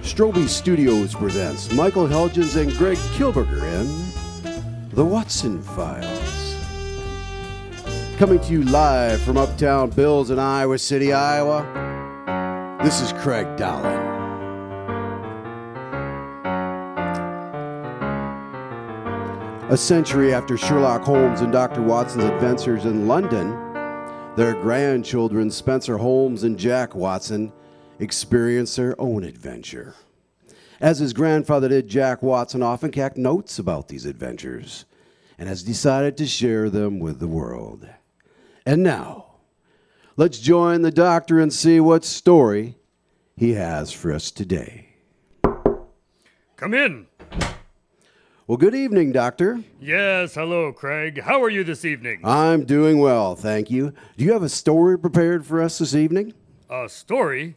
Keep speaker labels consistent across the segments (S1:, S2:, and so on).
S1: Strobe Studios presents Michael Helgens and Greg Kilberger in The Watson Files. Coming to you live from Uptown Bills in Iowa City, Iowa, this is Craig Dolan. A century after Sherlock Holmes and Dr. Watson's adventures in London, their grandchildren, Spencer Holmes and Jack Watson, experienced their own adventure. As his grandfather did, Jack Watson often kept notes about these adventures and has decided to share them with the world. And now, let's join the doctor and see what story he has for us today.
S2: Come in.
S1: Well, good evening, Doctor.
S2: Yes, hello, Craig. How are you this evening?
S1: I'm doing well, thank you. Do you have a story prepared for us this evening?
S2: A story?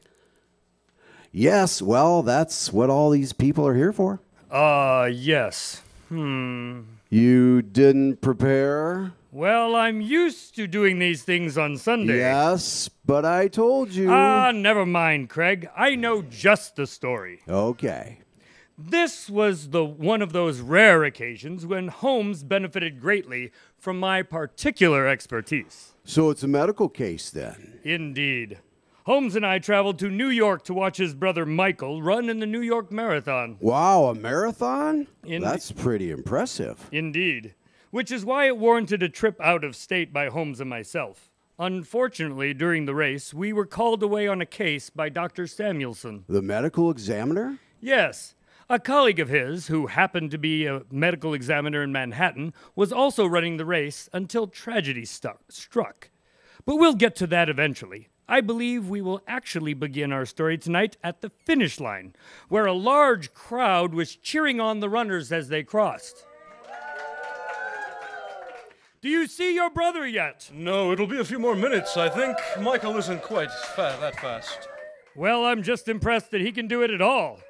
S1: Yes, well, that's what all these people are here for.
S2: Yes.
S1: You didn't prepare?
S2: Well, I'm used to doing these things on Sunday.
S1: Yes, but I told you.
S2: Never mind, Craig. I know just the story.
S1: Okay.
S2: This was one of those rare occasions when Holmes benefited greatly from my particular expertise.
S1: So it's a medical case then?
S2: Indeed. Holmes and I traveled to New York to watch his brother Michael run in the New York Marathon.
S1: Wow, a marathon? That's pretty impressive.
S2: Indeed. Which is why it warranted a trip out of state by Holmes and myself. Unfortunately, during the race, we were called away on a case by Dr. Samuelson.
S1: The medical examiner?
S2: Yes. A colleague of his, who happened to be a medical examiner in Manhattan, was also running the race until tragedy struck. But we'll get to that eventually. I believe we will actually begin our story tonight at the finish line, where a large crowd was cheering on the runners as they crossed. Do you see your brother yet?
S3: No, it'll be a few more minutes, I think. Michael isn't quite that fast.
S2: Well, I'm just impressed that he can do it at all.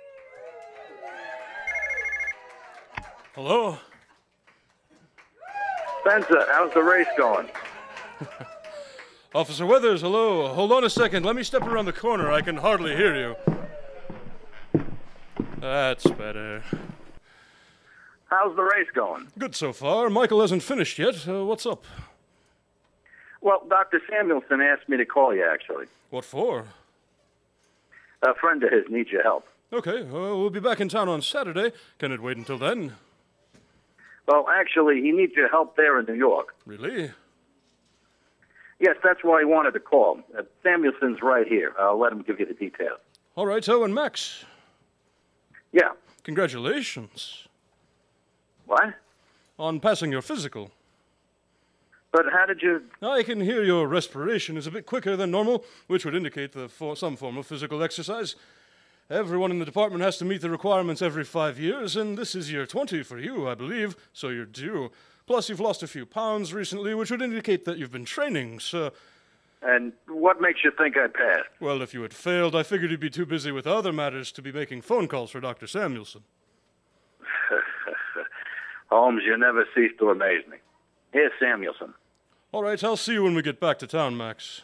S3: Hello?
S4: Spencer, how's the race going?
S3: Officer Weathers, hello. Hold on a second. Let me step around the corner. I can hardly hear you. That's better.
S4: How's the race going?
S3: Good so far. Michael hasn't finished yet. What's up?
S4: Well, Dr. Samuelson asked me to call you, actually.
S3: What for?
S4: A friend of his needs your help.
S3: Okay, we'll be back in town on Saturday. Can it wait until then?
S4: Well, actually, he needs your help there in New York.
S3: Really?
S4: Yes, that's why he wanted to call. Samuelson's right here. I'll let him give you the details.
S3: All right, so and Max.
S4: Yeah.
S3: Congratulations.
S4: What?
S3: On passing your physical.
S4: But how did you...
S3: I can hear your respiration is a bit quicker than normal, which would indicate some form of physical exercise. Everyone in the department has to meet the requirements every 5 years, and this is year 20 for you, I believe, so you're due. Plus, you've lost a few pounds recently, which would indicate that you've been training, so...
S4: And what makes you think I passed?
S3: Well, if you had failed, I figured you'd be too busy with other matters to be making phone calls for Dr. Samuelson.
S4: Holmes, you never cease to amaze me. Here's Samuelson.
S3: All right, I'll see you when we get back to town, Max.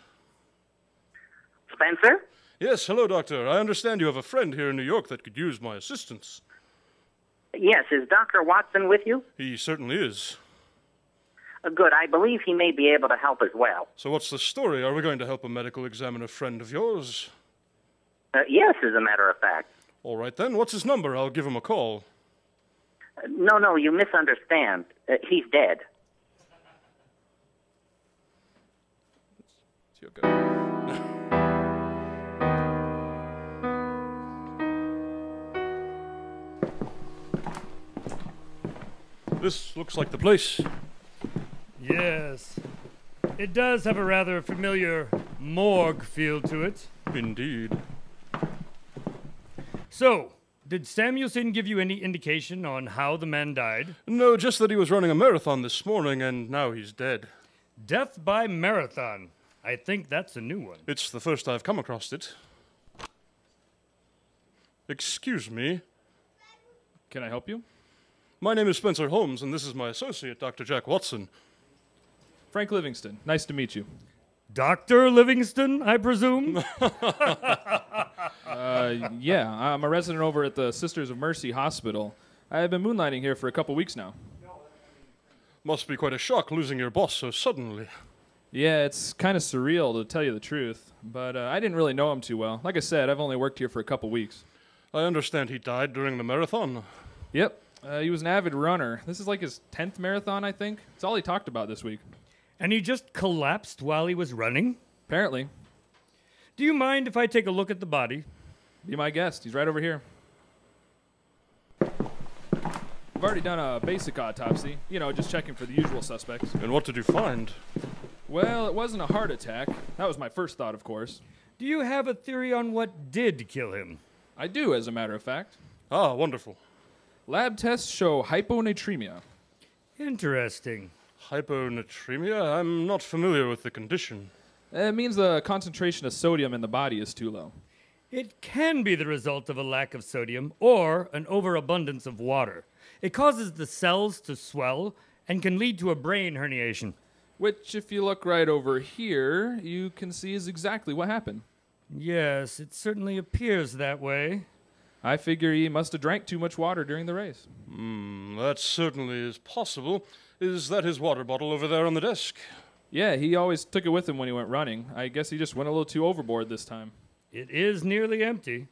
S4: Spencer?
S3: Yes, hello, Doctor. I understand you have a friend here in New York that could use my assistance.
S5: Yes, is Dr. Watson with you?
S3: He certainly is.
S5: Good, I believe he may be able to help as well.
S3: So what's the story? Are we going to help a medical examiner friend of yours?
S5: Yes, as a matter of fact.
S3: All right, then. What's his number? I'll give him a call.
S5: No, you misunderstand. He's dead.
S3: It's okay. This looks like the place.
S2: Yes. It does have a rather familiar morgue feel to it.
S3: Indeed.
S2: So, did Samuelson give you any indication on how the man died?
S3: No, just that he was running a marathon this morning, and now he's dead.
S2: Death by marathon. I think that's a new one.
S3: It's the first I've come across it. Excuse me.
S6: Can I help you?
S3: My name is Spencer Holmes, and this is my associate, Dr. Jack Watson.
S6: Frank Livingston. Nice to meet you.
S2: Dr. Livingston, I presume?
S6: Yeah, I'm a resident over at the Sisters of Mercy Hospital. I've been moonlighting here for a couple weeks now.
S3: Must be quite a shock losing your boss so suddenly.
S6: Yeah, it's kind of surreal to tell you the truth, but I didn't really know him too well. Like I said, I've only worked here for a couple weeks.
S3: I understand he died during the marathon.
S6: Yep, he was an avid runner. This is like his 10th marathon, I think. It's all he talked about this week.
S2: And he just collapsed while he was running?
S6: Apparently.
S2: Do you mind if I take a look at the body?
S6: Be my guest. He's right over here. I've already done a basic autopsy. You know, just checking for the usual suspects.
S3: And what did you find?
S6: Well, it wasn't a heart attack. That was my first thought, of course.
S2: Do you have a theory on what did kill him?
S6: I do, as a matter of fact.
S3: Ah, wonderful.
S6: Lab tests show hyponatremia.
S2: Interesting.
S3: Hyponatremia? I'm not familiar with the condition.
S6: It means the concentration of sodium in the body is too low.
S2: It can be the result of a lack of sodium or an overabundance of water. It causes the cells to swell and can lead to a brain herniation.
S6: Which, if you look right over here, you can see is exactly what happened.
S2: Yes, it certainly appears that way.
S6: I figure he must have drank too much water during the race.
S3: That certainly is possible. Is that his water bottle over there on the desk?
S6: Yeah, he always took it with him when he went running. I guess he just went a little too overboard this time.
S2: It is nearly empty.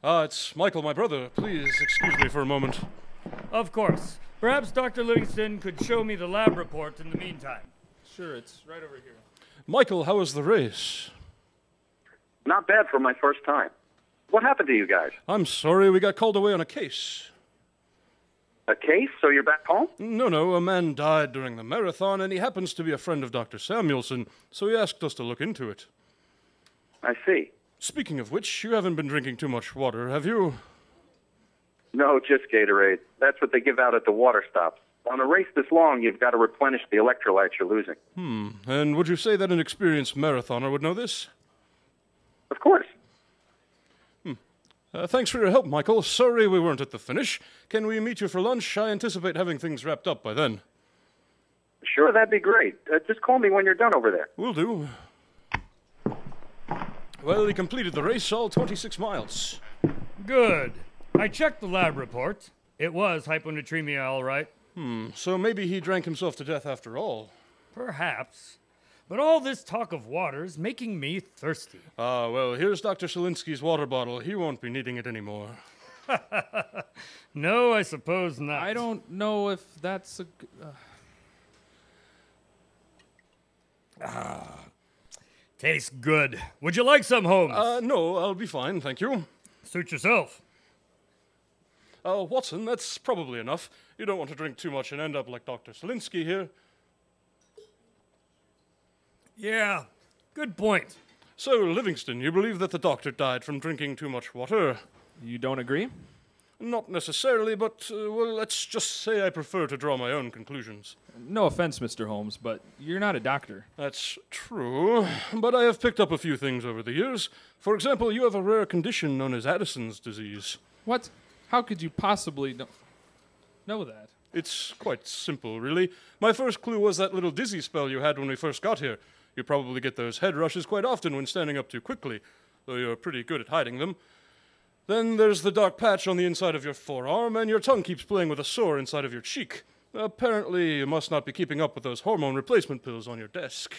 S3: Ah, it's Michael, my brother. Please excuse me for a moment.
S2: Of course. Perhaps Dr. Livingston could show me the lab report in the meantime.
S6: Sure, it's right over here.
S3: Michael, how was the race?
S4: Not bad for my first time. What happened to you guys?
S3: I'm sorry, we got called away on a case.
S4: A case? So you're back home?
S3: No, a man died during the marathon, and he happens to be a friend of Dr. Samuelson, so he asked us to look into it.
S4: I see.
S3: Speaking of which, you haven't been drinking too much water, have you?
S4: No, just Gatorade. That's what they give out at the water stops. On a race this long, you've got to replenish the electrolytes you're losing.
S3: And would you say that an experienced marathoner would know this?
S4: Of course.
S3: Thanks for your help, Michael. Sorry we weren't at the finish. Can we meet you for lunch? I anticipate having things wrapped up by then.
S4: Sure, that'd be great. Just call me when you're done over there.
S3: Will do. Well, he completed the race, all 26 miles.
S2: Good. I checked the lab report. It was hyponatremia, all right.
S3: So maybe he drank himself to death after all.
S2: Perhaps. But all this talk of water's making me thirsty.
S3: Ah, well, here's Dr. Selinsky's water bottle. He won't be needing it anymore.
S2: No, I suppose not.
S6: I don't know if that's a...
S2: Tastes good. Would you like some, Holmes?
S3: No, I'll be fine, thank you.
S2: Suit yourself.
S3: Watson, that's probably enough. You don't want to drink too much and end up like Dr. Selinsky here.
S2: Yeah, good point.
S3: So, Livingston, you believe that the doctor died from drinking too much water?
S6: You don't agree?
S3: Not necessarily, but, well, let's just say I prefer to draw my own conclusions.
S6: No offense, Mr. Holmes, but you're not a doctor.
S3: That's true, but I have picked up a few things over the years. For example, you have a rare condition known as Addison's disease.
S6: What? How could you possibly know that?
S3: It's quite simple, really. My first clue was that little dizzy spell you had when we first got here. You probably get those head rushes quite often when standing up too quickly, though you're pretty good at hiding them. Then there's the dark patch on the inside of your forearm, and your tongue keeps playing with a sore inside of your cheek. Apparently, you must not be keeping up with those hormone replacement pills on your desk.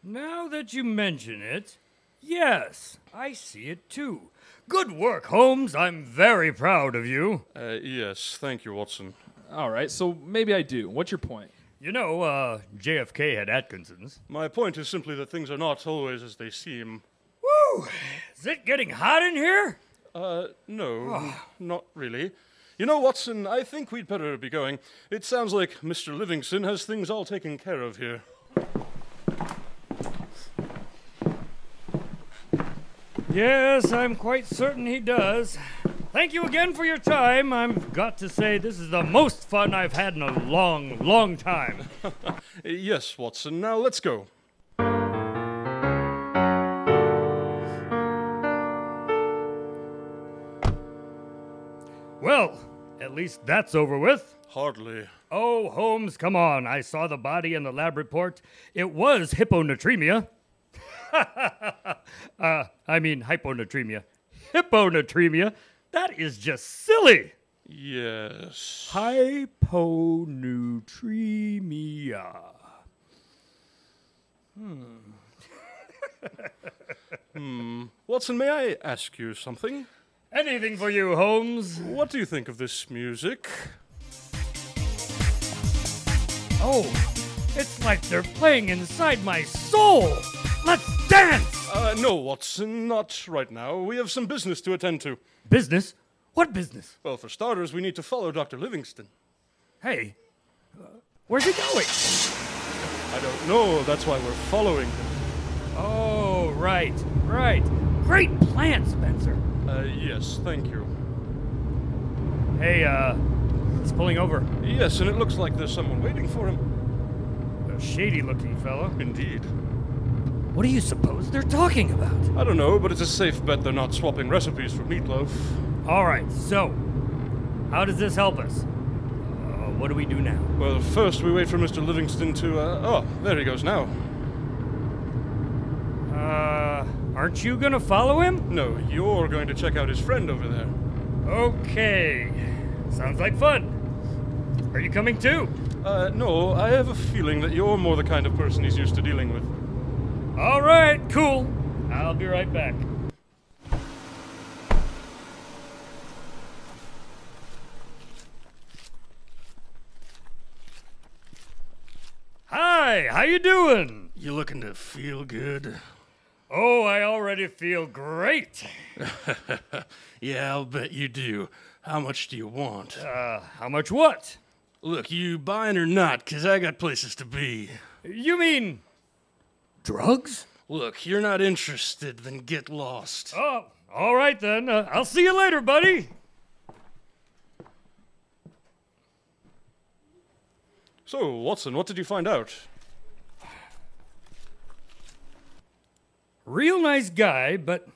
S2: Now that you mention it, yes, I see it too. Good work, Holmes. I'm very proud of you.
S3: Yes, thank you, Watson.
S6: All right, so maybe I do. What's your point?
S2: You know, JFK had Atkinson's.
S3: My point is simply that things are not always as they seem.
S2: Woo! Is it getting hot in here?
S3: No, not really. You know, Watson, I think we'd better be going. It sounds like Mr. Livingston has things all taken care of here.
S2: Yes, I'm quite certain he does. Thank you again for your time. I've got to say, this is the most fun I've had in a long, long time.
S3: Yes, Watson, now let's go.
S2: Well, at least that's over with.
S3: Hardly.
S2: Oh, Holmes, come on. I saw the body in the lab report. It was hyponatremia. I mean hyponatremia. Hyponatremia? That is just silly.
S3: Yes.
S2: Hyponatremia.
S3: Watson, may I ask you something?
S2: Anything for you, Holmes.
S3: What do you think of this music?
S2: Oh, it's like they're playing inside my soul. Let's dance.
S3: No, Watson, not right now. We have some business to attend to.
S2: Business? What business?
S3: Well, for starters, we need to follow Dr. Livingston.
S2: Hey, where's he going?
S3: I don't know. That's why we're following him.
S2: Oh, right. Great plan, Spencer.
S3: Yes, thank you.
S2: Hey, he's pulling over.
S3: Yes, and it looks like there's someone waiting for him.
S2: A shady-looking fellow.
S3: Indeed.
S2: What do you suppose they're talking about?
S3: I don't know, but it's a safe bet they're not swapping recipes for meatloaf.
S2: All right, so, how does this help us? What do we do now?
S3: Well, first we wait for Mr. Livingston to, oh, there he goes now.
S2: Aren't you gonna follow him?
S3: No, you're going to check out his friend over there.
S2: Okay. Sounds like fun. Are you coming too?
S3: No, I have a feeling that you're more the kind of person he's used to dealing with.
S2: All right, cool. I'll be right back. Hi, how you doing?
S3: You looking to feel good?
S2: Oh, I already feel great.
S3: Yeah, I'll bet you do. How much do you want?
S2: How much what?
S3: Look, you buying or not, 'cause I got places to be.
S2: You mean drugs?
S3: Look, you're not interested, then get lost.
S2: Oh, all right then. I'll see you later, buddy.
S3: So, Watson, what did you find out?
S2: Real nice guy, but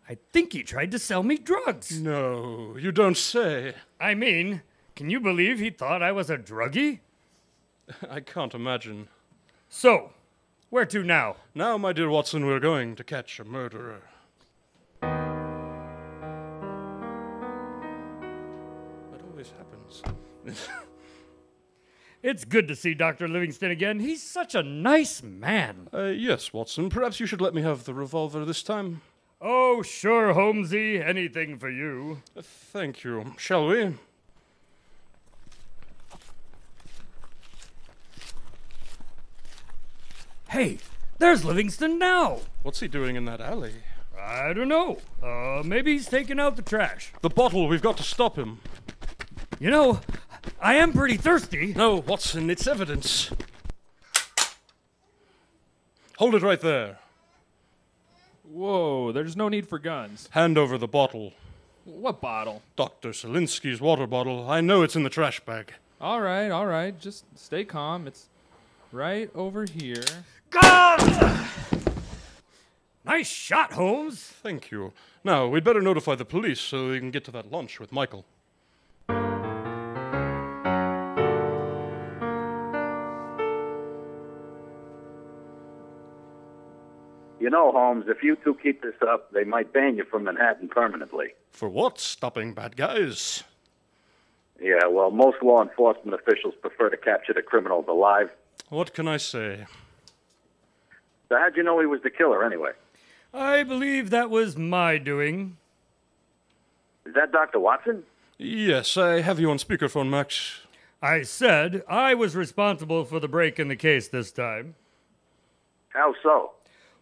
S2: I think he tried to sell me drugs.
S3: No, you don't say.
S2: I mean, can you believe he thought I was a druggie?
S3: I can't imagine.
S2: So, where to now?
S3: Now, my dear Watson, we're going to catch a murderer. That always happens.
S2: It's good to see Dr. Livingston again. He's such a nice man.
S3: Yes, Watson, perhaps you should let me have the revolver this time.
S2: Oh, sure, Holmesy. Anything for you.
S3: Thank you. Shall we?
S2: Hey, there's Livingston now.
S3: What's he doing in that alley?
S2: I don't know. Maybe he's taking out the trash.
S3: The bottle, we've got to stop him.
S2: You know, I am pretty thirsty.
S3: No, Watson, it's evidence. Hold it right there.
S6: Whoa, there's no need for guns.
S3: Hand over the bottle.
S6: What bottle?
S3: Dr. Selinsky's water bottle. I know it's in the trash bag.
S6: All right. Just stay calm. It's right over here.
S2: Nice shot, Holmes.
S3: Thank you. Now, we'd better notify the police so we can get to that lunch with Michael.
S4: You know, Holmes, if you two keep this up, they might ban you from Manhattan permanently.
S3: For what? Stopping bad guys?
S4: Yeah, well, most law enforcement officials prefer to capture the criminals alive.
S3: What can I say?
S4: So how'd you know he was the killer, anyway?
S2: I believe that was my doing.
S4: Is that Dr. Watson?
S3: Yes, I have you on speakerphone, Max.
S2: I said I was responsible for the break in the case this time.
S4: How so?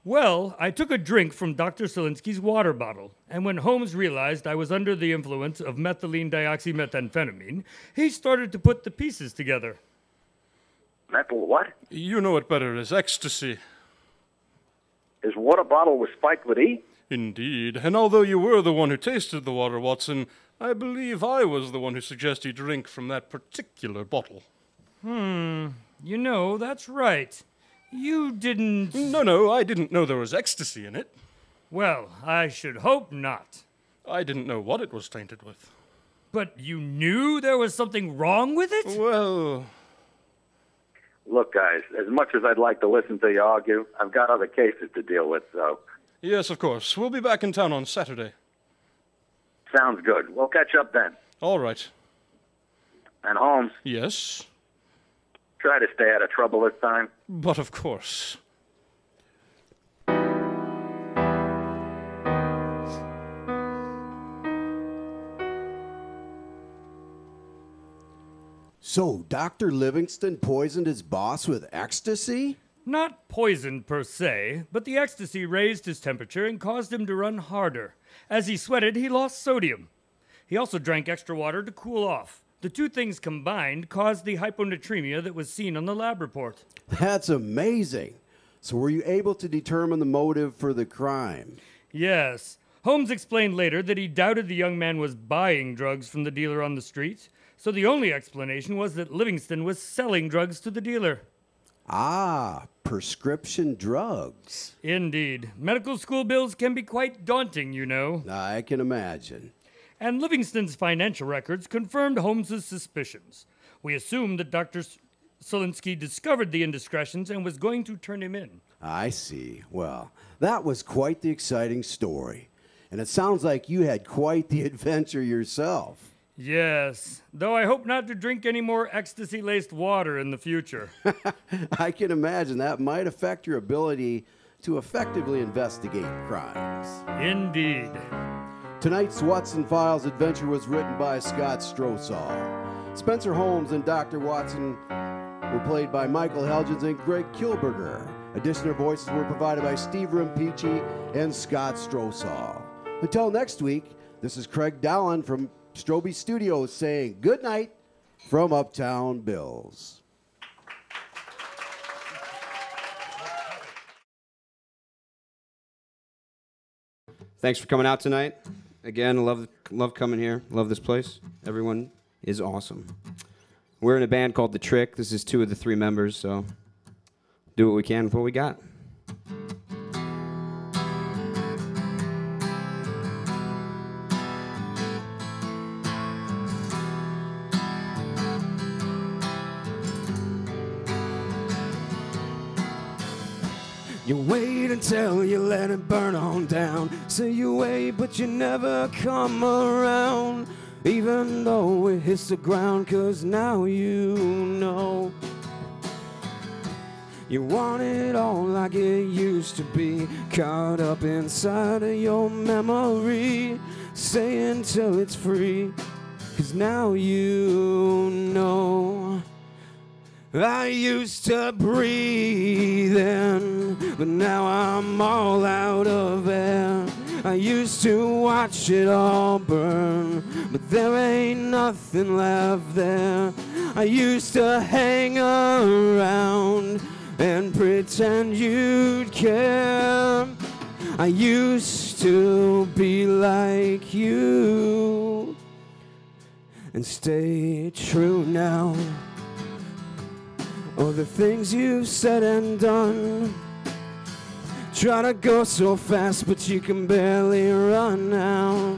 S2: Well, I took a drink from Dr. Selinsky's water bottle, and when Holmes realized I was under the influence of methylene dioxymethamphetamine, he started to put the pieces together.
S4: Metal what?
S3: You know it better as ecstasy.
S4: His water bottle was spiked with E?
S3: Indeed, and although you were the one who tasted the water, Watson, I believe I was the one who suggested you drink from that particular bottle.
S2: You know, that's right. You didn't...
S3: No, I didn't know there was ecstasy in it.
S2: Well, I should hope not.
S3: I didn't know what it was tainted with.
S2: But you knew there was something wrong with it?
S3: Well,
S4: Look, guys, as much as I'd like to listen to you argue, I've got other cases to deal with, so...
S3: Yes, of course. We'll be back in town on Saturday.
S4: Sounds good. We'll catch up then.
S3: All right.
S4: And Holmes,
S3: Yes,
S4: try to stay out of trouble this time.
S3: but of course.
S1: So, Dr. Livingston poisoned his boss with ecstasy?
S2: Not poisoned per se, but the ecstasy raised his temperature and caused him to run harder. As he sweated, he lost sodium. He also drank extra water to cool off. The two things combined caused the hyponatremia that was seen on the lab report.
S1: That's amazing. So, were you able to determine the motive for the crime?
S2: Yes. Holmes explained later that he doubted the young man was buying drugs from the dealer on the street, so the only explanation was that Livingston was selling drugs to the dealer.
S1: Ah, prescription drugs.
S2: Indeed. Medical school bills can be quite daunting, you know.
S1: I can imagine.
S2: And Livingston's financial records confirmed Holmes's suspicions. We assumed that Dr. Solinsky discovered the indiscretions and was going to turn him in.
S1: I see. Well, that was quite the exciting story. And it sounds like you had quite the adventure yourself.
S2: Yes, though I hope not to drink any more ecstasy-laced water in the future.
S1: I can imagine that might affect your ability to effectively investigate crimes.
S2: Indeed.
S1: Tonight's Watson Files adventure was written by Scott Strosahl. Spencer Holmes and Dr. Watson were played by Michael Helgens and Greg Kilberger. Additional voices were provided by Steve Rimpeachy and Scott Strosahl. Until next week, this is Craig Dallin from Strobe Studios saying good night from Uptown Bills.
S7: Thanks for coming out tonight. Again, love coming here. Love this place. Everyone is awesome. We're in a band called The Trick. This is 2 of the 3 members, so do what we can with what we got. You wait until you let it burn on down. Say you wait, but you never come around. Even though it hits the ground, 'cause now you know. You want it all like it used to be, caught up inside of your memory. Stay until it's free, 'cause now you know. I used to breathe in, but now I'm all out of air. I used to watch it all burn, but there ain't nothing left there. I used to hang around and pretend you'd care. I used to be like you and stay true now. Oh, the things you've said and done. Try to go so fast, but you can barely run now.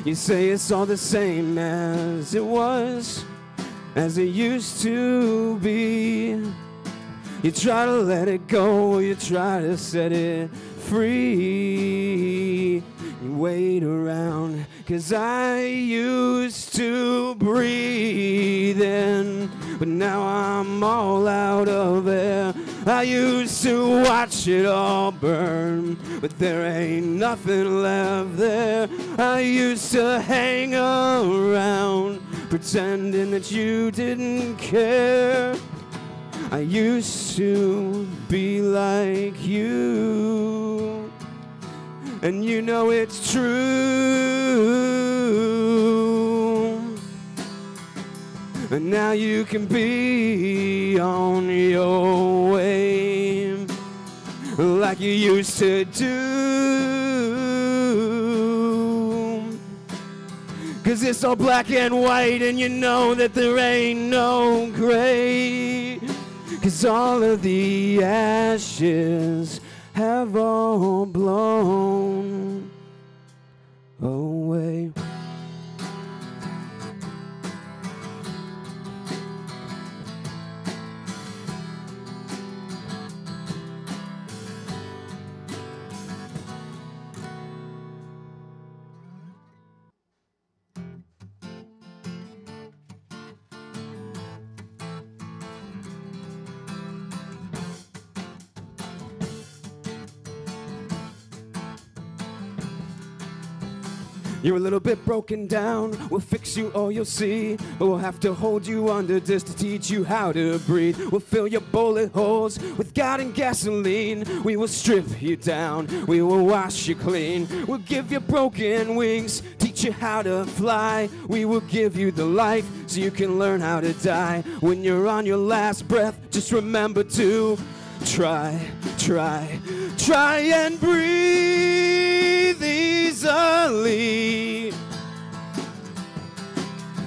S7: You say it's all the same as it was, as it used to be. You try to let it go, you try to set it free. You wait around, 'cause I used to breathe in, but now I'm all out of air. I used to watch it all burn, but there ain't nothing left there. I used to hang around, pretending that you didn't care. I used to be like you, and you know it's true. And now you can be on your way, like you used to do. 'Cause it's all black and white, and you know that there ain't no gray. 'Cause all of the ashes have all blown away. You're a little bit broken down, we'll fix you or you'll see. But we'll have to hold you under just to teach you how to breathe. We'll fill your bullet holes with God and gasoline. We will strip you down, we will wash you clean. We'll give you broken wings, teach you how to fly. We will give you the life so you can learn how to die. When you're on your last breath, just remember to try and breathe easily.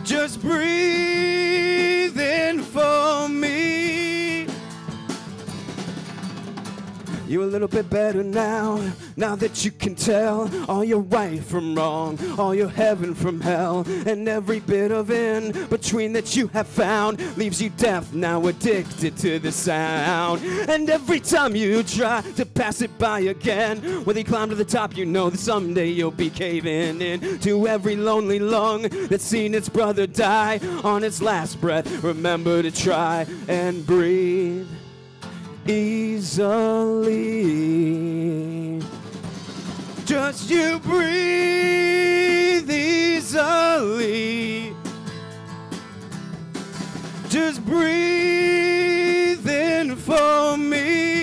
S7: Just breathe in for me. You're a little bit better now that you can tell all your right from wrong, all your heaven from hell, and every bit of in between that you have found leaves you deaf, now addicted to the sound. And every time you try to pass it by again, when you climb to the top, you know that someday you'll be caving in to every lonely lung that's seen its brother die on its last breath. Remember to try and breathe easily. Just you breathe easily. Just breathe in for me.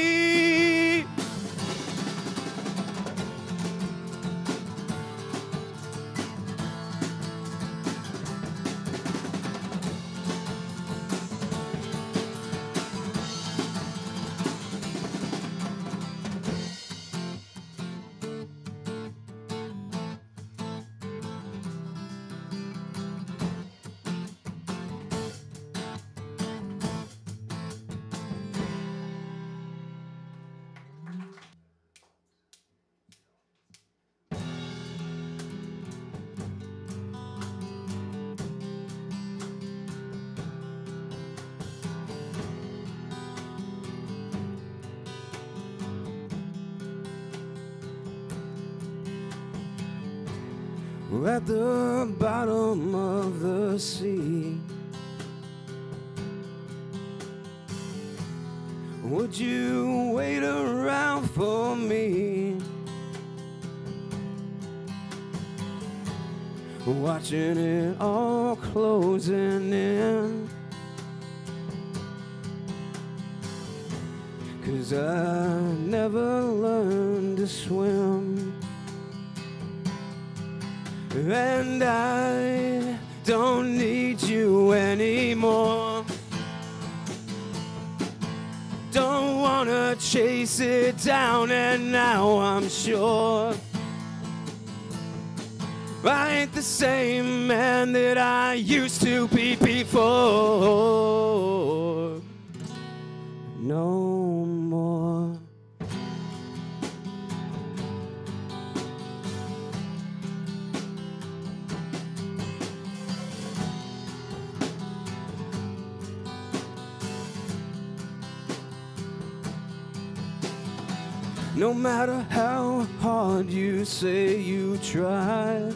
S7: We're at the bottom of the sea. Would you wait around for me? Watching it all closing in. 'Cause I never learned to swim. And I don't need you anymore. Don't wanna chase it down, and now I'm sure I ain't the same man that I used to be before. No more. No matter how hard you say you try,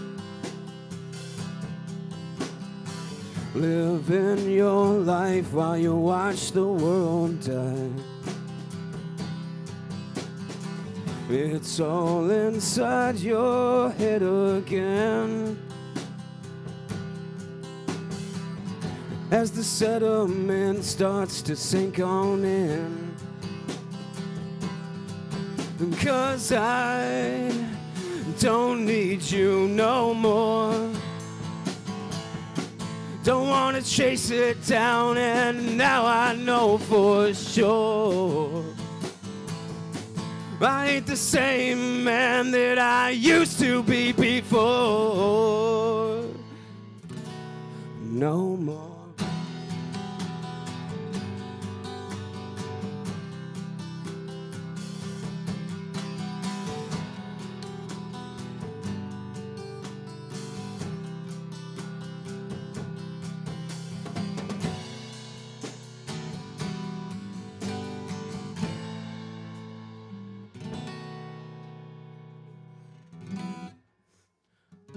S7: living your life while you watch the world die. It's all inside your head again. As the sediment starts to sink on in. 'Cause I don't need you no more. Don't wanna chase it down, and now I know for sure I ain't the same man that I used to be before. No more.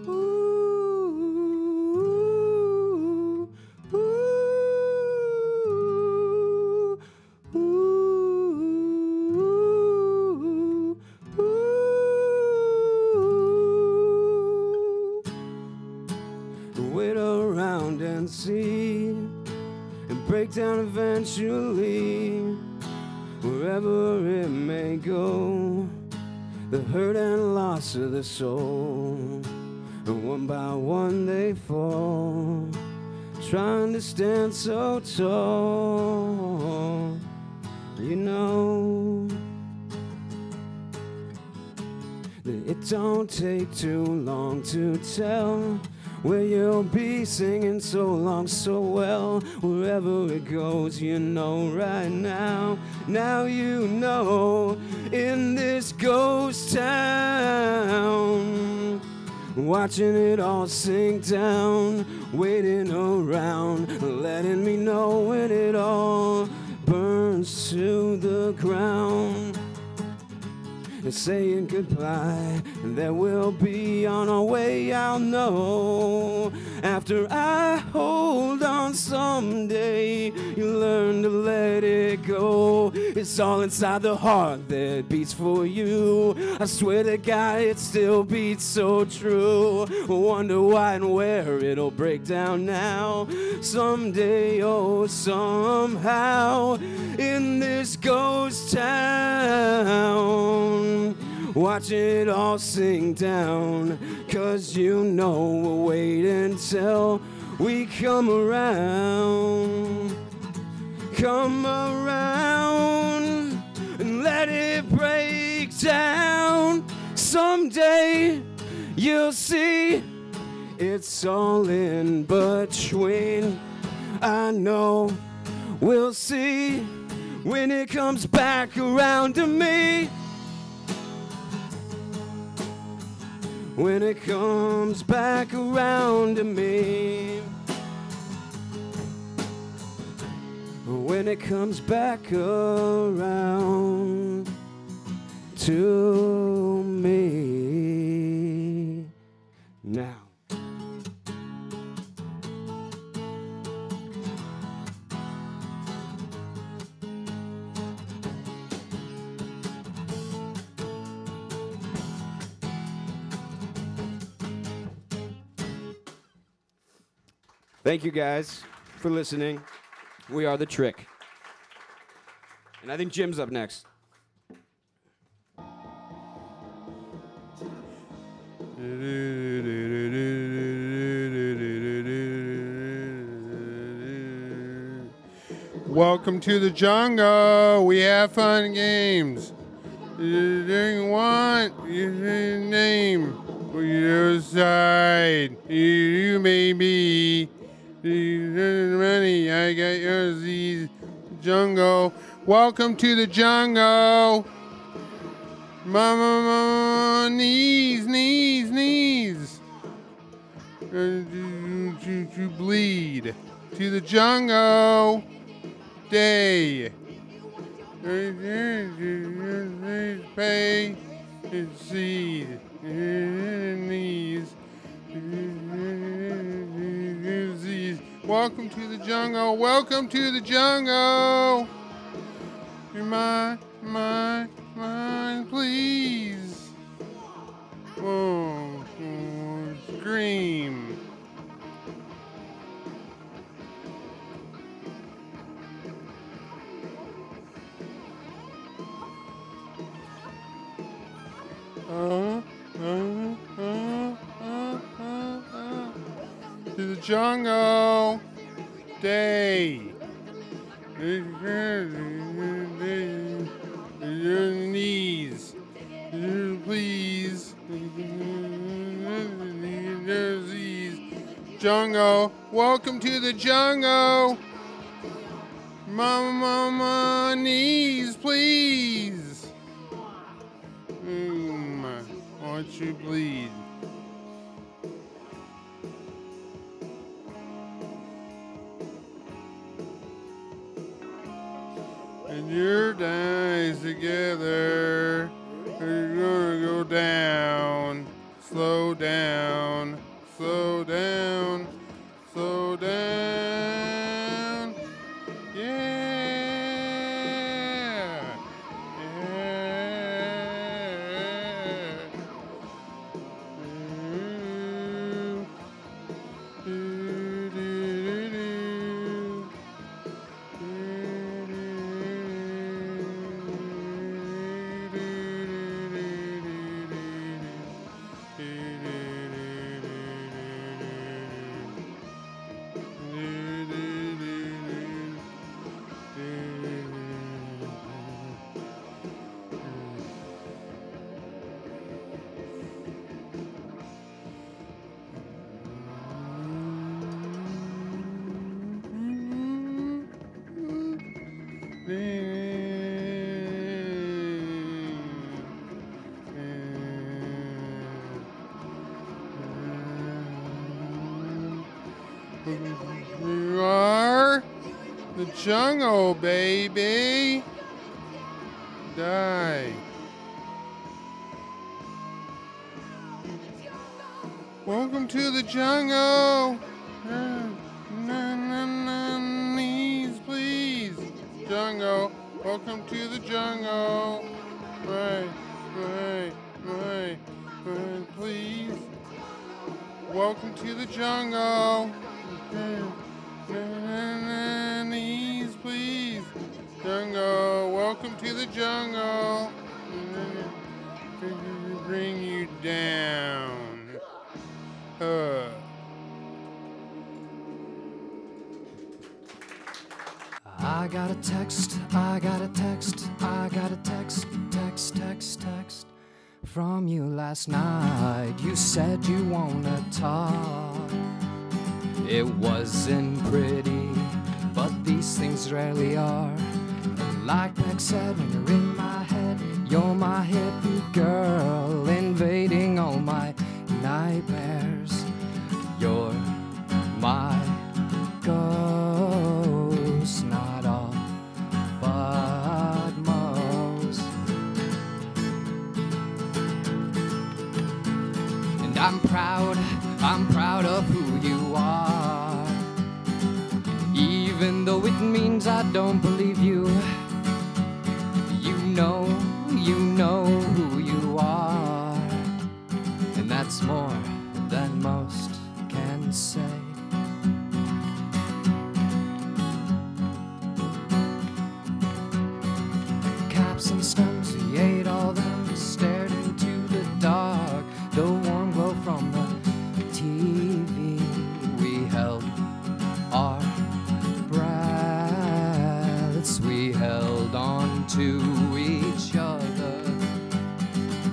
S7: Ooh, ooh, eventually, wherever it may go, the hurt and loss of the soul, and one by one they fall, trying to stand so tall, you know. It don't take too long to tell where you'll be singing so long, so well. Wherever it goes, you know right now. Now you know, in this ghost town, watching it all sink down, waiting around, letting me know when it all burns to the ground. And saying goodbye, and that we'll be on our way, I'll know. After I hold on someday, you learn to let it go. It's all inside the heart that beats for you. I swear to God, it still beats so true. Wonder why and where it'll break down now. Someday, oh, somehow, in this ghost town, watching it all sink down, 'cause you know we'll wait until we come around. Come around and let it break down. Someday you'll see it's all in between. I know we'll see when it comes back around to me. When it comes back around to me. When it comes back around to me. Now. Thank you guys for listening. We are The Trick. And I think Jim's up next.
S8: Welcome to the jungle. We have fun games. Do you want your name? Your side. You may be. Money, I got yours, these jungle. Welcome to the jungle. Mama, knees. To bleed. To the jungle. Day. Pay. Seed. Knees. Welcome to the jungle. Welcome to the jungle. My, please. Oh, scream. To the jungle. Day. Your knees. Please. Jungle. Welcome to the jungle. Mama, knees, please. Won't you bleed? And your eyes together are gonna go down. Slow down, slow down, slow down. Yeah. Yeah. You are the jungle, baby. Die. Welcome to the jungle. Knees, please. Jungle. Welcome to the jungle. Right, please. Welcome to the jungle. Knees, please. Jungle. Welcome to the jungle. Bring you down.
S7: I got a text, I got a text, I got a text from you last night. You said you wanna talk. It wasn't pretty, but these things rarely are. And like Beck said, when you're in my head, you're my hippie girl, invading all my nightmares. You're my ghost, not all, but most. And I'm proud of who you are, even though it means I don't believe you. You know who you are, and that's more than most can say. Caps and stems, we ate all them, stared into the dark, the warm glow from the TV. We held our breaths, we held on to each other.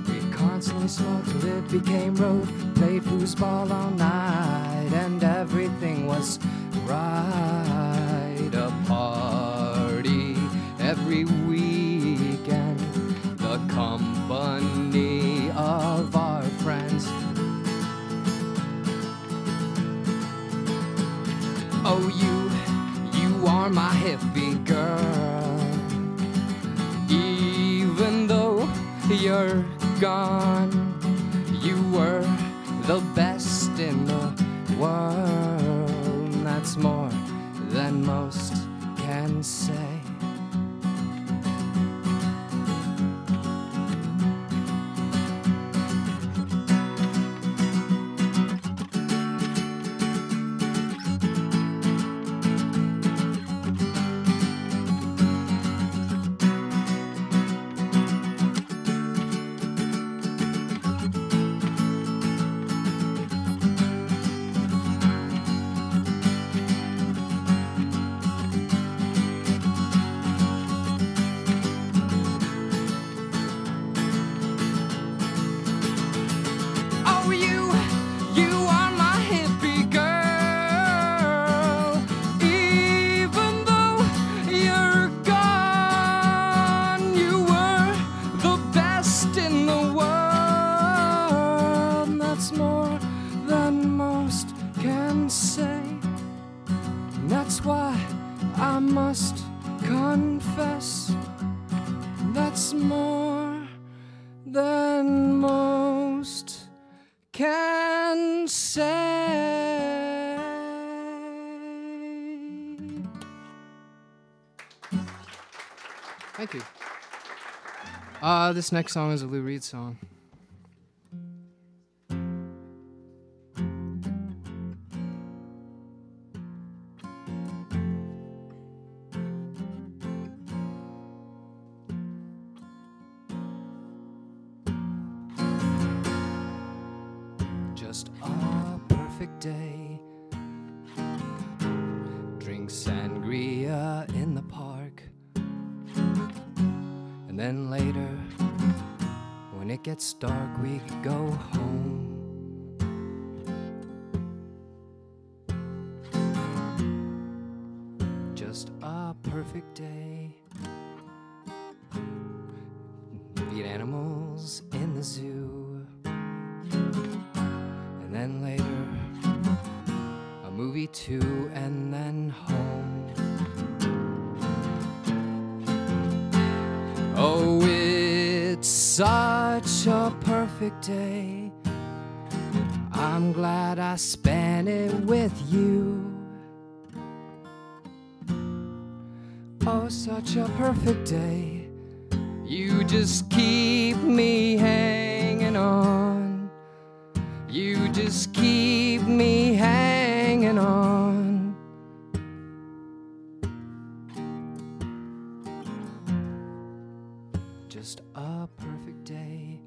S7: We constantly smoked till it became road, played foosball all night, and everything was right. A party every weekend, the company of our friends. Oh, you are my hippie girl, even though you're gone. You were the best in the world, that's more than most can say. That's more than most can say. Thank you. This next song is a Lou Reed song. Just a perfect day. Drink sangria in the park. And then later, when it gets dark, we go home. Just a perfect day. Feed animals in the zoo. And then later, a movie 72 and then home. Oh, it's such a perfect day. I'm glad I spent it with you. Oh, such a perfect day. You just keep me hanging on. You just keep me hanging on. Just a perfect day.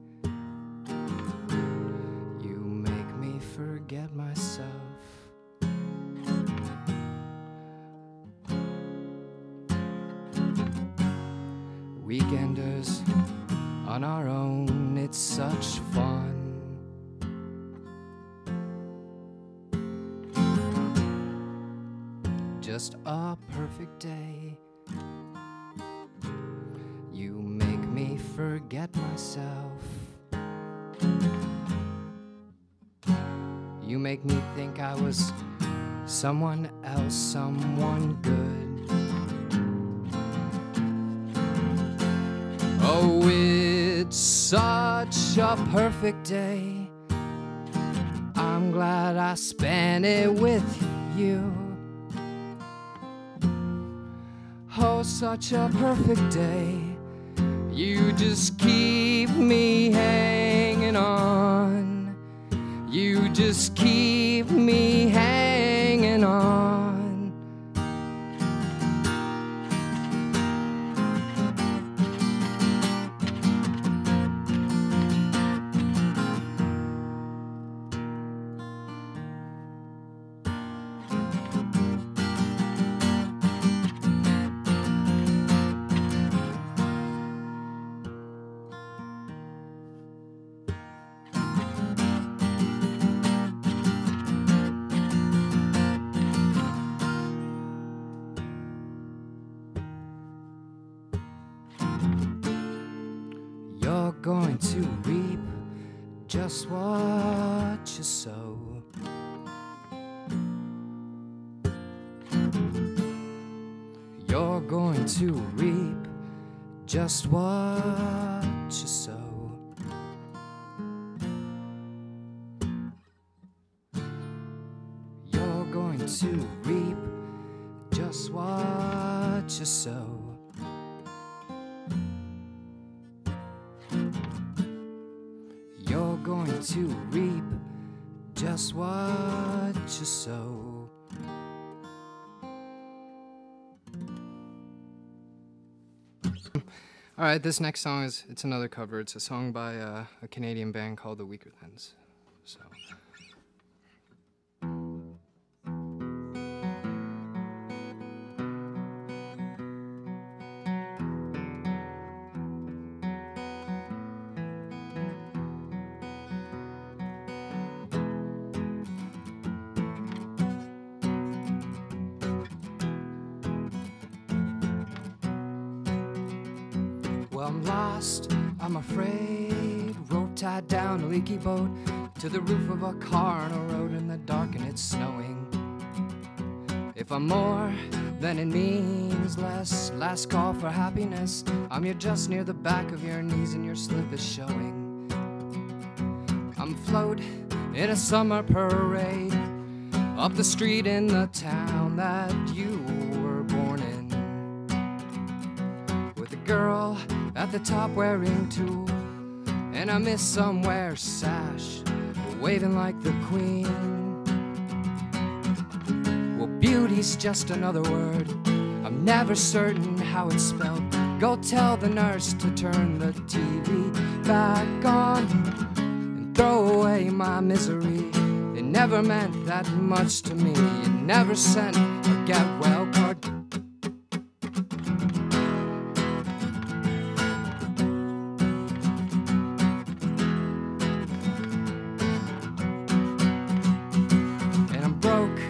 S7: You make me forget myself. Weekenders on our own, it's such fun. Just a perfect day. You make me forget myself. You make me think I was someone else, someone good. Oh, it's such a perfect day. I'm glad I spent it with you. Oh, such a perfect day. You just keep me hanging on. You just keep me hanging on. You're going to reap just what you sow. You're going to reap just what you sow. You're going to reap just what you sow. You're going to reap just what you sow. All right, this next song it's another cover. It's a song by a Canadian band called the Weaker Thans. So. Well, I'm lost, I'm afraid, rope tied down a leaky boat to the roof of a car on a road in the dark and it's snowing. If I'm more than it means less, last call for happiness, you're just near the back of your knees and your slip is showing. I'm float in a summer parade up the street in the town that you were born in, with a girl at the top wearing tulle and a miss somewhere sash waving like the queen. Well, beauty's just another word, I'm never certain how it's spelled. Go tell the nurse to turn the TV back on and throw away my misery. It never meant that much to me. You never sent a get well card. And I'm broke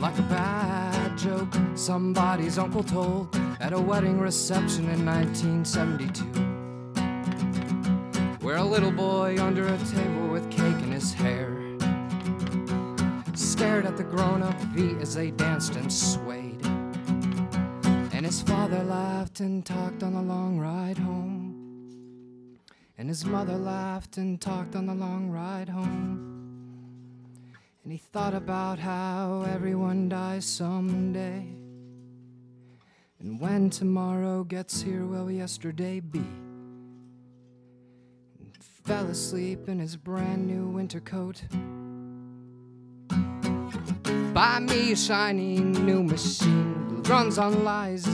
S7: like a bad joke somebody's uncle told at a wedding reception in 1972, where a little boy under a table with cake in his hair stared at the grown-up feet as they danced and swayed. And his father laughed and talked on the long ride home. And his mother laughed and talked on the long ride home. And he thought about how everyone dies someday. And when tomorrow gets here, will yesterday be? And fell asleep in his brand new winter coat. Buy me a shiny new machine that runs on lies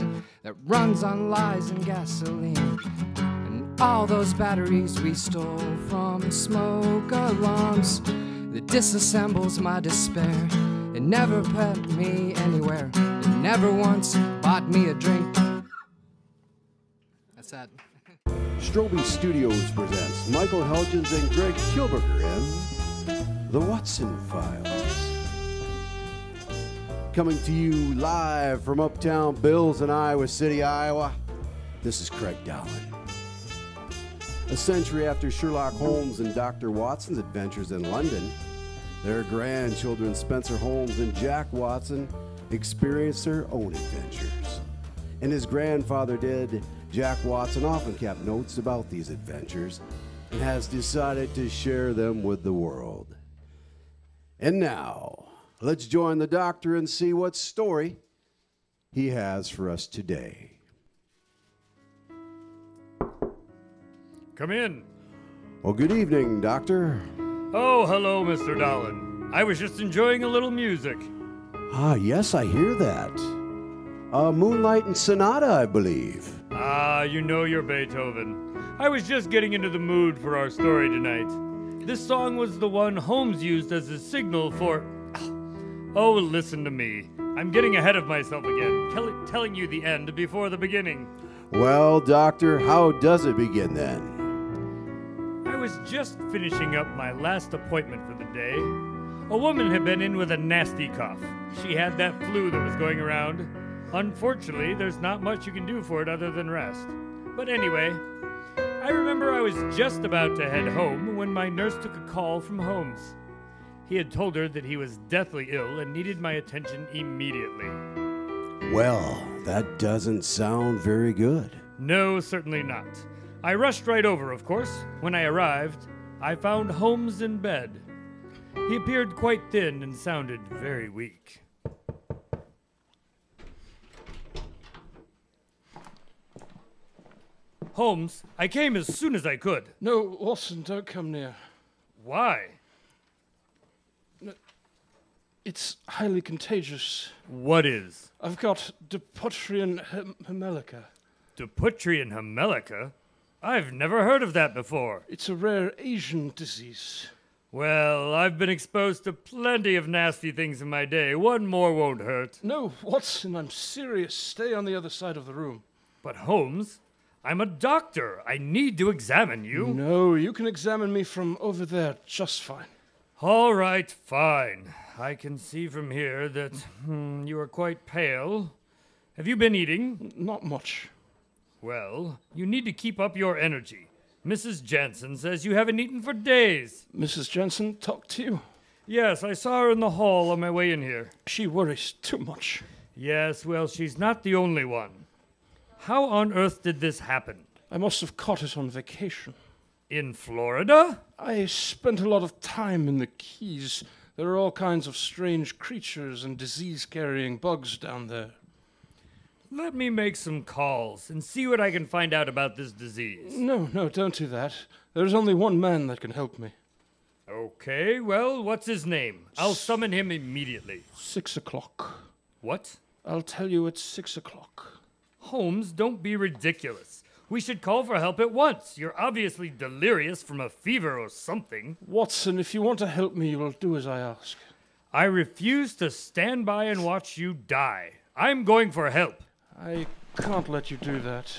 S7: and gasoline. And all those batteries we stole from smoke alarms that disassembles my despair. It never put me anywhere. It never once bought me a drink. That's that.
S1: Strobe Studios presents Michael Helgens and Greg Kilberger in The Watson Files. Coming to you live from Uptown Bills in Iowa City, Iowa, this is Craig Dowling. A century after Sherlock Holmes and Dr. Watson's adventures in London, their grandchildren Spencer Holmes and Jack Watson experienced their own adventures. And his grandfather did, Jack Watson often kept notes about these adventures and has decided to share them with the world. And now, let's join the doctor and see what story he has for us today.
S2: Come in.
S1: Well, good evening, Doctor.
S2: Oh, hello, Mr. Dowling. I was just enjoying a little music.
S1: Ah, yes, I hear that. Moonlight and Sonata, I believe.
S2: Ah, you know your Beethoven. I was just getting into the mood for our story tonight. This song was the one Holmes used as a signal for... Oh, listen to me. I'm getting ahead of myself again, telling you the end before the beginning.
S1: Well, Doctor, how does it begin then?
S2: I was just finishing up my last appointment for the day. A woman had been in with a nasty cough. She had that flu that was going around. Unfortunately, there's not much you can do for it other than rest. But anyway, I remember I was just about to head home when my nurse took a call from Holmes. He had told her that he was deathly ill and needed my attention immediately.
S1: Well, that doesn't sound very good.
S2: No, certainly not. I rushed right over, of course. When I arrived, I found Holmes in bed. He appeared quite thin and sounded very weak. Holmes, I came as soon as I could.
S3: No, Watson, don't come near.
S2: Why?
S3: It's highly contagious.
S2: What is?
S3: I've got Deputrian Hemelica.
S2: Deputrian Hemelica? I've never heard of that before.
S3: It's a rare Asian disease.
S2: Well, I've been exposed to plenty of nasty things in my day. One more won't hurt.
S3: No, Watson, I'm serious. Stay on the other side of the room.
S2: But Holmes, I'm a doctor. I need to examine you.
S3: No, you can examine me from over there just fine.
S2: All right, fine. I can see from here that you are quite pale. Have you been eating?
S3: Not much.
S2: Well, you need to keep up your energy. Mrs. Jansen says you haven't eaten for days.
S3: Mrs. Jansen talked to you?
S2: Yes, I saw her in the hall on my way in here.
S3: She worries too much.
S2: Yes, well, she's not the only one. How on earth did this happen?
S3: I must have caught it on vacation.
S2: In Florida?
S3: I spent a lot of time in the Keys. There are all kinds of strange creatures and disease-carrying bugs down there.
S2: Let me make some calls and see what I can find out about this disease.
S3: No, don't do that. There's only one man that can help me.
S2: Okay, well, what's his name? I'll summon him immediately.
S3: 6 o'clock.
S2: What?
S3: I'll tell you at 6 o'clock.
S2: Holmes, don't be ridiculous. We should call for help at once. You're obviously delirious from a fever or something.
S3: Watson, if you want to help me, you will do as I ask.
S2: I refuse to stand by and watch you die. I'm going for help.
S3: I can't let you do that.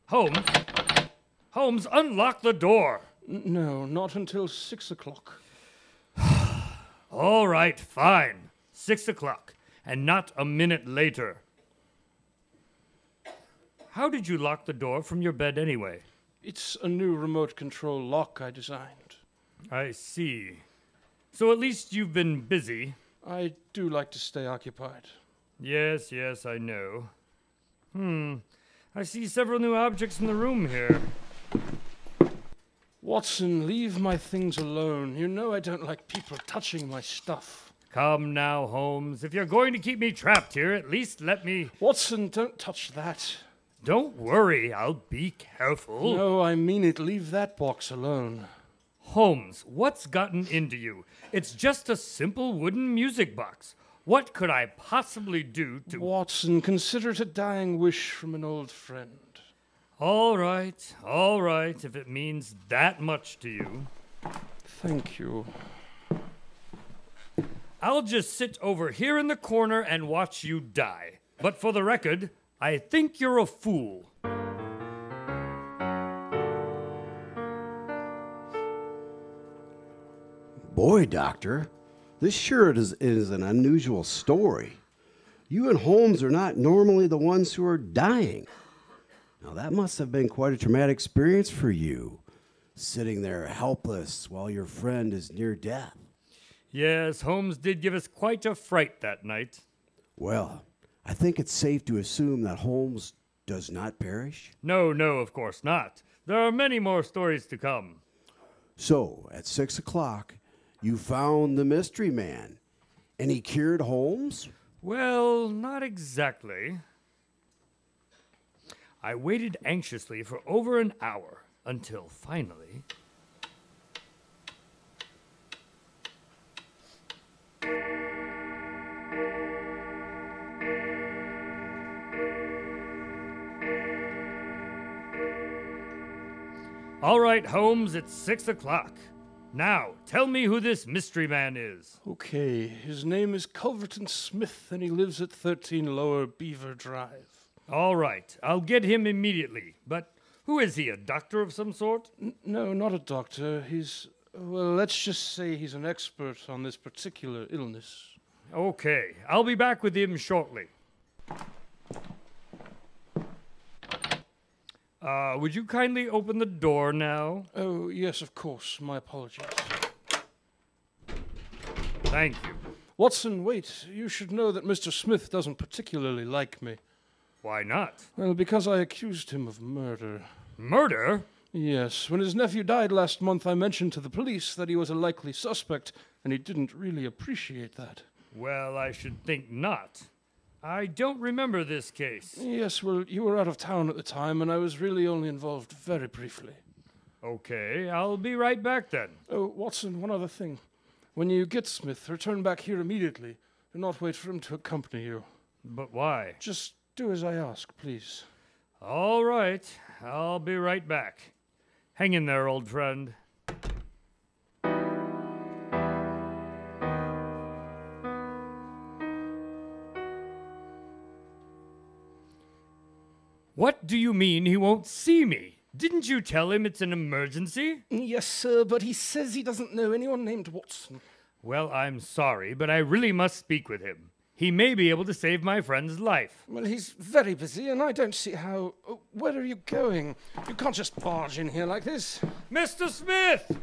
S2: Holmes, unlock the door.
S3: No, not until 6 o'clock.
S2: All right, fine. 6 o'clock, and not a minute later. How did you lock the door from your bed anyway?
S3: It's a new remote control lock I designed.
S2: I see. So at least you've been busy.
S3: I do like to stay occupied.
S2: Yes, I know. I see several new objects in the room here.
S3: Watson, leave my things alone. You know I don't like people touching my stuff.
S2: Come now, Holmes. If you're going to keep me trapped here, at least let me...
S3: Watson, don't touch that.
S2: Don't worry, I'll be careful.
S3: No, I mean it. Leave that box alone.
S2: Holmes, what's gotten into you? It's just a simple wooden music box. What could I possibly do to...
S3: Watson, consider it a dying wish from an old friend.
S2: All right, if it means that much to you.
S3: Thank you.
S2: I'll just sit over here in the corner and watch you die. But for the record, I think you're a fool.
S1: Boy, Doctor, this sure is an unusual story. You and Holmes are not normally the ones who are dying. Now, that must have been quite a traumatic experience for you, sitting there helpless while your friend is near death.
S2: Yes, Holmes did give us quite a fright that night.
S1: Well, I think it's safe to assume that Holmes does not perish.
S2: No, of course not. There are many more stories to come.
S1: So, at 6 o'clock, you found the mystery man, and he cured Holmes?
S2: Well, not exactly. I waited anxiously for over an hour until finally... All right, Holmes, it's 6 o'clock. Now, tell me who this mystery man is.
S3: Okay, his name is Culverton Smith, and he lives at 13 Lower Beaver Drive.
S2: All right, I'll get him immediately. But who is he, a doctor of some sort?
S3: No, not a doctor. Well, let's just say he's an expert on this particular illness.
S2: Okay, I'll be back with him shortly. Would you kindly open the door now?
S3: Oh, yes, of course. My apologies.
S2: Thank you.
S3: Watson, wait. You should know that Mr. Smith doesn't particularly like me.
S2: Why not?
S3: Well, because I accused him of murder.
S2: Murder?
S3: Yes. When his nephew died last month, I mentioned to the police that he was a likely suspect, and he didn't really appreciate that.
S2: Well, I should think not. I don't remember this case.
S3: Yes, well, you were out of town at the time, and I was really only involved very briefly.
S2: Okay, I'll be right back then.
S3: Oh, Watson, one other thing. When you get Smith, return back here immediately. Do not wait for him to accompany you.
S2: But why?
S3: Just do as I ask, please.
S2: All right, I'll be right back. Hang in there, old friend. What do you mean he won't see me? Didn't you tell him it's an emergency?
S3: Yes, sir, but he says he doesn't know anyone named Watson.
S2: Well, I'm sorry, but I really must speak with him. He may be able to save my friend's life.
S3: Well, he's very busy, and I don't see how... Where are you going? You can't just barge in here like this.
S2: Mr. Smith!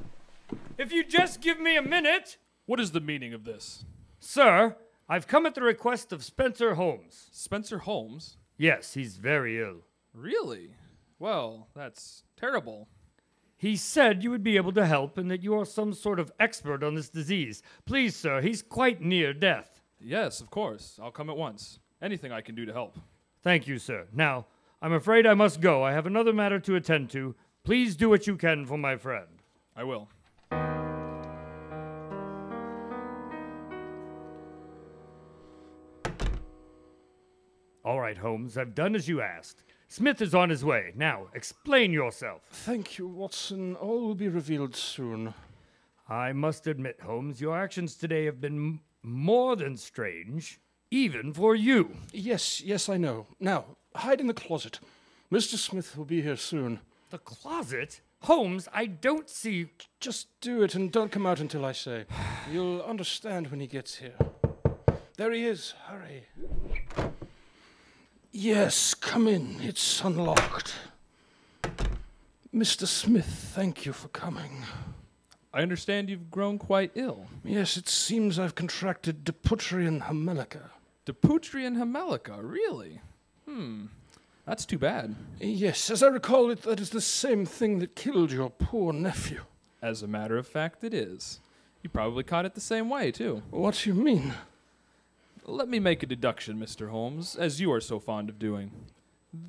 S2: If you just give me a minute...
S6: What is the meaning of this?
S2: Sir, I've come at the request of Spencer Holmes.
S6: Spencer Holmes?
S2: Yes, he's very ill.
S6: Really? Well, that's terrible.
S2: He said you would be able to help and that you are some sort of expert on this disease. Please, sir, he's quite near death.
S6: Yes, of course. I'll come at once. Anything I can do to help.
S2: Thank you, sir. Now, I'm afraid I must go. I have another matter to attend to. Please do what you can for my friend.
S6: I will.
S2: All right, Holmes, I've done as you asked. Smith is on his way. Now, explain yourself.
S3: Thank you, Watson. All will be revealed soon.
S2: I must admit, Holmes, your actions today have been more than strange, even for you.
S3: Yes, I know. Now, hide in the closet. Mr. Smith will be here soon.
S2: The closet? Holmes, I don't see...
S3: Just do it and don't come out until I say. You'll understand when he gets here. There he is. Hurry. Yes, come in. It's unlocked. Mr. Smith, thank you for coming.
S6: I understand you've grown quite ill.
S3: Yes, it seems I've contracted Dupuytren's Hamelica.
S6: Dupuytren's Hamelica, really? That's too bad.
S3: Yes, as I recall it, that is the same thing that killed your poor nephew.
S6: As a matter of fact, it is. You probably caught it the same way, too.
S3: What do you mean?
S6: Let me make a deduction, Mr. Holmes, as you are so fond of doing.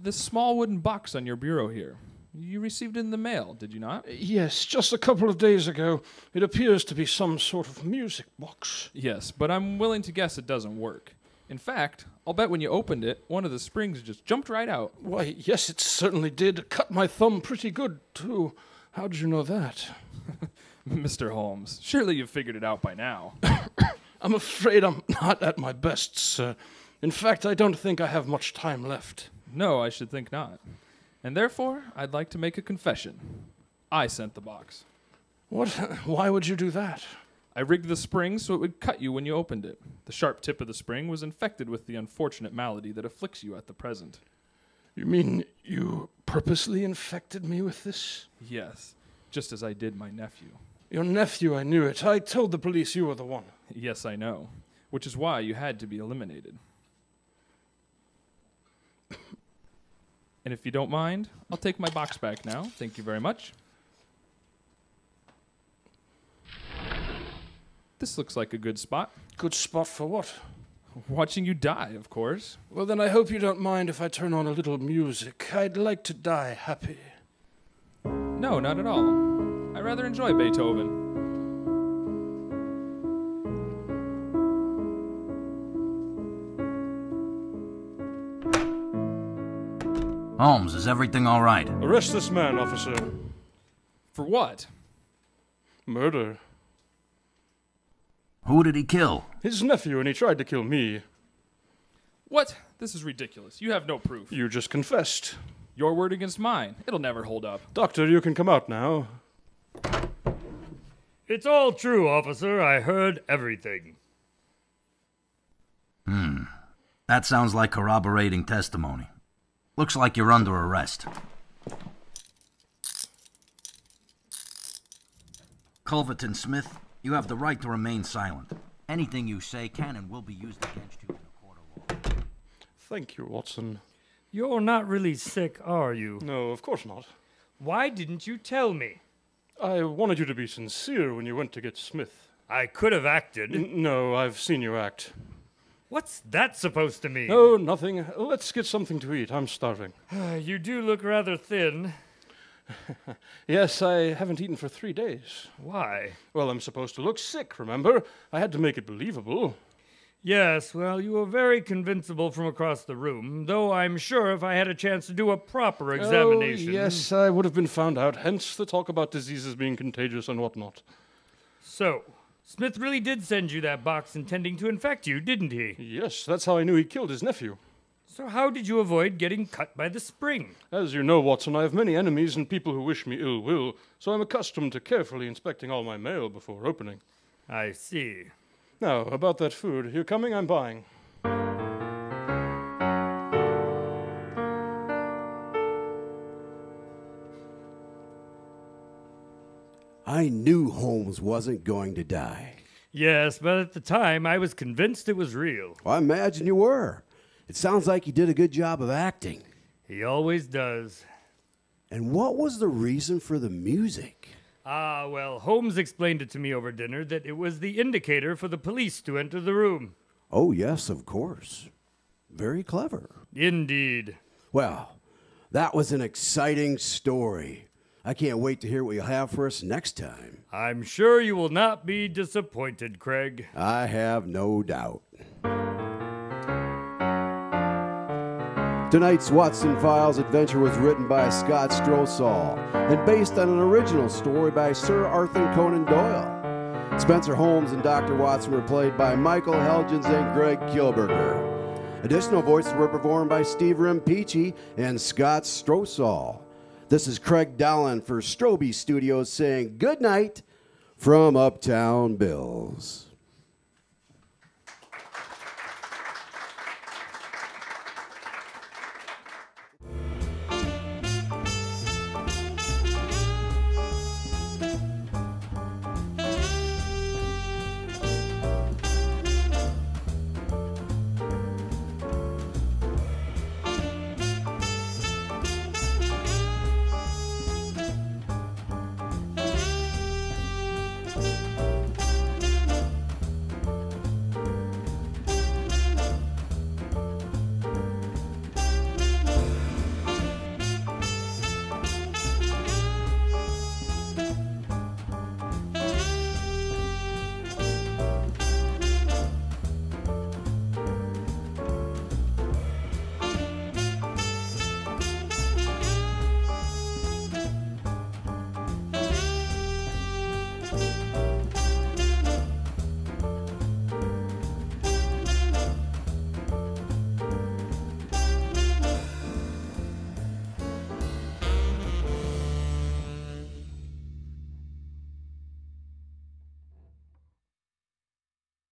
S6: The small wooden box on your bureau here. You received it in the mail, did you not?
S3: Yes, just a couple of days ago. It appears to be some sort of music box.
S6: Yes, but I'm willing to guess it doesn't work. In fact, I'll bet when you opened it, one of the springs just jumped right out.
S3: Why, yes, it certainly did. Cut my thumb pretty good, too. How did you know that?
S6: Mr. Holmes, surely you've figured it out by now.
S3: I'm afraid I'm not at my best, sir. In fact, I don't think I have much time left.
S6: No, I should think not. And therefore, I'd like to make a confession. I sent the box.
S3: What? Why would you do that?
S6: I rigged the spring so it would cut you when you opened it. The sharp tip of the spring was infected with the unfortunate malady that afflicts you at the present.
S3: You mean you purposely infected me with this?
S6: Yes, just as I did my nephew.
S3: Your nephew, I knew it. I told the police you were the one.
S6: Yes, I know, which is why you had to be eliminated. And if you don't mind, I'll take my box back now. Thank you very much. This looks like a good spot.
S3: Good spot for what?
S6: Watching you die, of course.
S3: Well, then I hope you don't mind if I turn on a little music. I'd like to die happy.
S6: No, not at all. I rather enjoy Beethoven.
S9: Holmes, is everything all right?
S3: Arrest this man, officer.
S6: For what?
S3: Murder.
S9: Who did he kill?
S3: His nephew, and he tried to kill me.
S6: What? This is ridiculous. You have no proof.
S3: You just confessed.
S6: Your word against mine. It'll never hold up.
S3: Doctor, you can come out now.
S2: It's all true, officer. I heard everything.
S9: That sounds like corroborating testimony. Looks like you're under arrest. Culverton Smith, you have the right to remain silent. Anything you say can and will be used against you in a court of law.
S3: Thank you, Watson.
S2: You're not really sick, are you?
S3: No, of course not.
S2: Why didn't you tell me?
S3: I wanted you to be sincere when you went to get Smith.
S2: I could have acted.
S3: No, I've seen you act.
S2: What's that supposed to mean?
S3: Oh, nothing. Let's get something to eat. I'm starving.
S2: You do look rather thin.
S3: Yes, I haven't eaten for 3 days.
S2: Why?
S3: Well, I'm supposed to look sick, remember? I had to make it believable.
S2: Yes, well, you were very convincible from across the room, though I'm sure if I had a chance to do a proper examination...
S3: Oh, yes, I would have been found out, hence the talk about diseases being contagious and whatnot.
S2: So, Smith really did send you that box intending to infect you, didn't he?
S3: Yes, that's how I knew he killed his nephew.
S2: So how did you avoid getting cut by the spring?
S3: As you know, Watson, I have many enemies and people who wish me ill will, so I'm accustomed to carefully inspecting all my mail before opening.
S2: I see.
S3: Now, about that food. You're coming, I'm buying.
S1: I knew Holmes wasn't going to die.
S2: Yes, but at the time, I was convinced it was real.
S1: I imagine you were. It sounds like you did a good job of acting.
S2: He always does.
S1: And what was the reason for the music?
S2: Well, Holmes explained it to me over dinner that it was the indicator for the police to enter the room.
S1: Oh, yes, of course. Very clever.
S2: Indeed.
S1: Well, that was an exciting story. I can't wait to hear what you'll have for us next time.
S2: I'm sure you will not be disappointed, Craig.
S1: I have no doubt. Tonight's Watson Files adventure was written by Scott Strosahl and based on an original story by Sir Arthur Conan Doyle. Spencer Holmes and Dr. Watson were played by Michael Helgens and Greg Kielberger. Additional voices were performed by Steve Rimpeachy and Scott Strosahl. This is Craig Dowland for Strobe Studios saying good night from Uptown Bills.